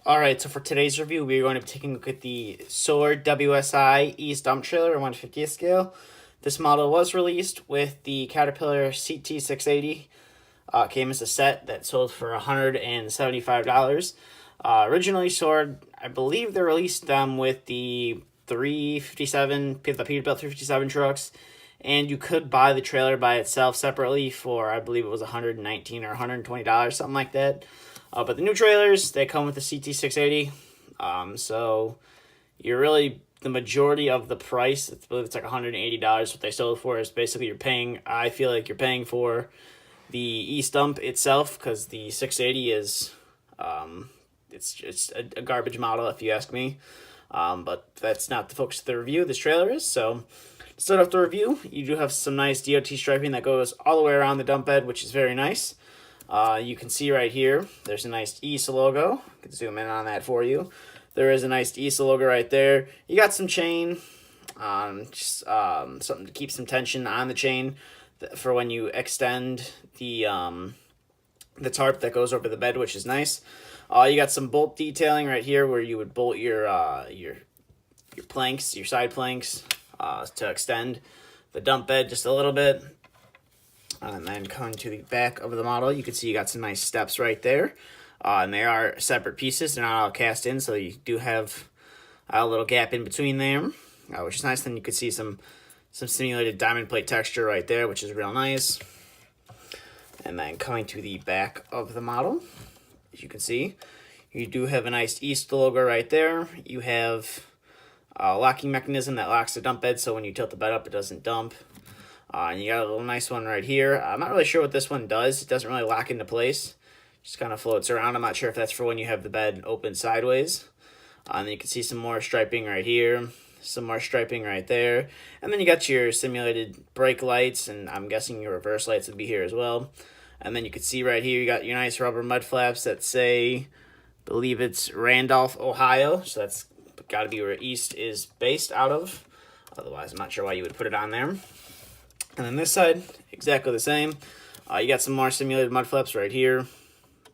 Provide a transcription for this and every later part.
Alright, so for today's review, we're going to be taking a look at the Sword WSI East Dump Trailer 1/50th scale. This model was released with the Caterpillar CT680. Came as a set that sold for $175. Originally, Sword, I believe they released them with the 357, the Peterbilt 357 trucks, and you could buy the trailer by itself separately for, I believe it was $119 or $120, something like that. But the new trailers, they come with the CT680, so you're really, the majority of the price, I believe it's like $180 what they sold for, is basically you're paying, I feel like you're paying for the East Dump itself, because the 680 is, it's a garbage model if you ask me, but that's not the focus of the review. This trailer is. So to start off the review, you do have some nice DOT striping that goes all the way around the dump bed, which is very nice. You can see right here, there's a nice ESA logo. I can zoom in on that for you. There is a nice ESA logo right there. You got some chain, something to keep some tension on the chain for when you extend the tarp that goes over the bed, which is nice. You got some bolt detailing right here where you would bolt your planks, your side planks, to extend the dump bed just a little bit. And then coming to the back of the model, you can see you got some nice steps right there. And they are separate pieces. They're not all cast in, so you do have a little gap in between them, which is nice. Then you can see some simulated diamond plate texture right there, which is real nice. And then coming to the back of the model, as you can see, you do have a nice East logo right there. You have a locking mechanism that locks the dump bed, so when you tilt the bed up, it doesn't dump. And you got a little nice one right here. I'm not really sure what this one does. It doesn't really lock into place. Just kind of floats around. I'm not sure if that's for when you have the bed open sideways. And then you can see some more striping right here. Some more striping right there. And then you got your simulated brake lights, and I'm guessing your reverse lights would be here as well. And then you can see right here, you got your nice rubber mud flaps that say, I believe it's Randolph, Ohio. So that's got to be where East is based out of. Otherwise, I'm not sure why you would put it on there. And then this side, exactly the same. You got some more simulated mud flaps right here,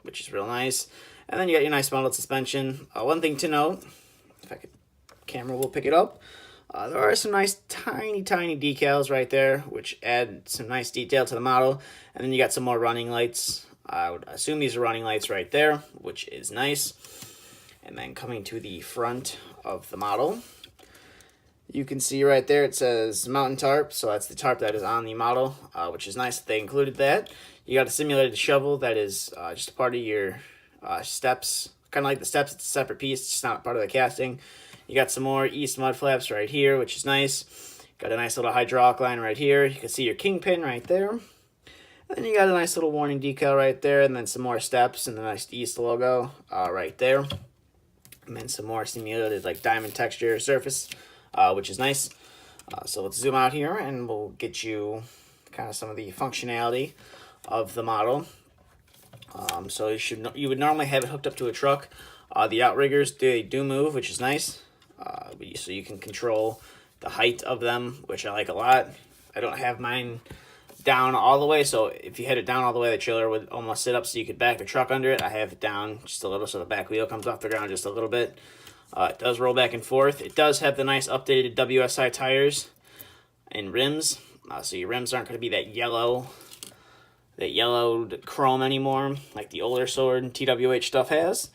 which is real nice. And then you got your nice mounted suspension. One thing to note, if I could, camera will pick it up. There are some nice tiny decals right there, which add some nice detail to the model. And then you got some more running lights. I would assume these are running lights right there, which is nice. And then coming to the front of the model, you can see right there it says mountain tarp, so that's the tarp that is on the model, which is nice that they included that. You got a simulated shovel that is just a part of your steps, kind of like the steps. It's a separate piece, it's not part of the casting. You got some more East mud flaps right here, which is nice. Got a nice little hydraulic line right here. You can see your kingpin right there. And then you got a nice little warning decal right there, and then some more steps and the nice East logo right there. And then some more simulated like diamond texture surface, which is nice. So let's zoom out here and we'll get you kind of some of the functionality of the model. So you would normally have it hooked up to a truck. The outriggers, they do move, which is nice. So you can control the height of them, which I like a lot. I don't have mine down all the way, so if you had it down all the way, the trailer would almost sit up so you could back the truck under it. I have it down just a little so the back wheel comes off the ground just a little bit. It does roll back and forth. It does have the nice updated WSI tires and rims. So your rims aren't going to be that yellowed chrome anymore like the older Sword and TWH stuff has.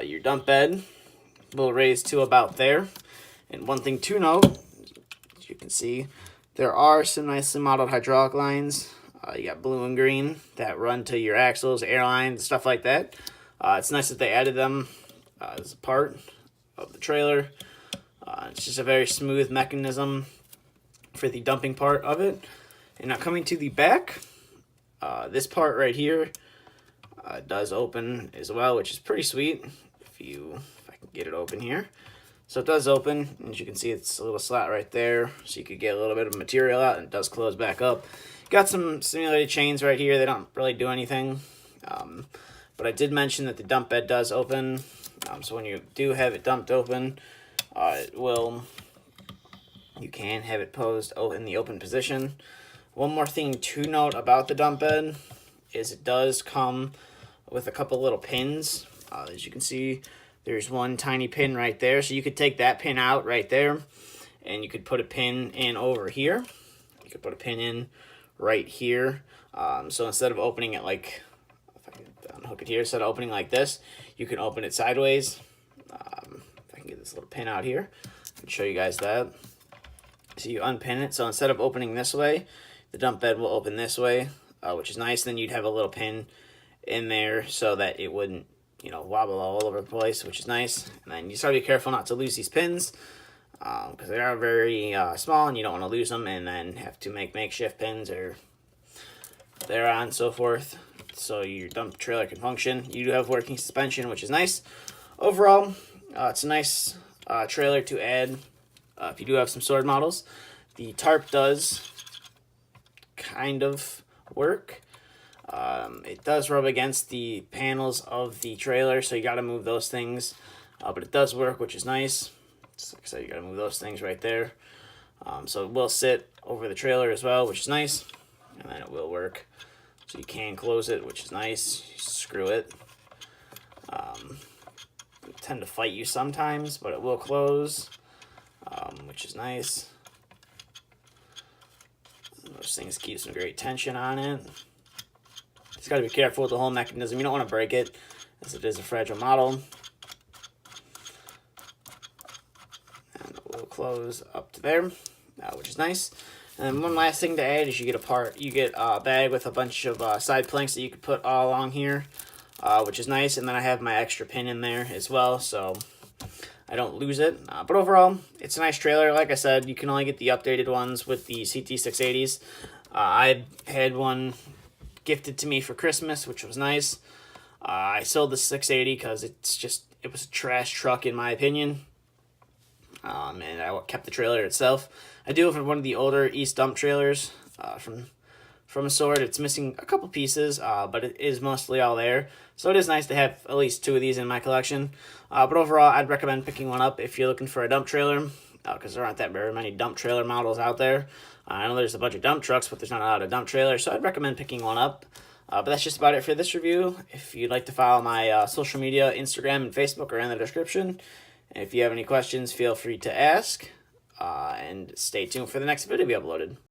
Your dump bed will raise to about there. And one thing to note, as you can see, there are some nicely modeled hydraulic lines. You got blue and green that run to your axles, airlines, stuff like that. It's nice that they added them as a part of the trailer. It's just a very smooth mechanism for the dumping part of it. And now coming to the back, this part right here does open as well, which is pretty sweet. If I can get it open here. So it does open, and as you can see, it's a little slat right there, so you could get a little bit of material out, and it does close back up. Got some simulated chains right here. They don't really do anything, but I did mention that the dump bed does open. So when you do have it dumped open, you can have it posed in the open position. One more thing to note about the dump bed is it does come with a couple little pins, as you can see, There's one tiny pin right there, so you could take that pin out right there, and you could put a pin in over here. You could put a pin in right here. So instead of opening it like, if I can unhook it here, instead of opening like this, you can open it sideways. If I can get this little pin out here, I can show you guys that. So you unpin it. So instead of opening this way, the dump bed will open this way, which is nice. Then you'd have a little pin in there so that it wouldn't, wobble all over the place, which is nice. And then you just gotta be careful not to lose these pins, because they are very small, and you don't want to lose them and then have to make makeshift pins or thereon and so forth, so your dump trailer can function. You do have working suspension, which is nice. Overall, it's a nice trailer to add if you do have some sword models. The tarp does kind of work. It does rub against the panels of the trailer, so you got to move those things, but it does work, which is nice. Just like I said, you got to move those things right there. So it will sit over the trailer as well, which is nice, and then it will work. So you can close it, which is nice. You screw it. It tend to fight you sometimes, but it will close, which is nice. Those things keep some great tension on it. Just got to be careful with the whole mechanism. You don't want to break it, as it is a fragile model. And it will close up to there, which is nice. And then one last thing to add is you get a bag with a bunch of side planks that you could put all along here, which is nice. And then I have my extra pin in there as well, so I don't lose it. But overall, it's a nice trailer. Like I said, you can only get the updated ones with the CT680s. I had one gifted to me for Christmas, which was nice. I sold the 680 because it was a trash truck in my opinion. And I kept the trailer itself. I do have one of the older East dump trailers from a sword. It's missing a couple pieces, but it is mostly all there. So it is nice to have at least 2 of these in my collection. But overall, I'd recommend picking one up if you're looking for a dump trailer, because there aren't that very many dump trailer models out there. I know there's a bunch of dump trucks, but there's not a lot of dump trailers, so I'd recommend picking one up. But that's just about it for this review. If you'd like to follow my social media, Instagram and Facebook are in the description. And if you have any questions, feel free to ask. And stay tuned for the next video to be uploaded.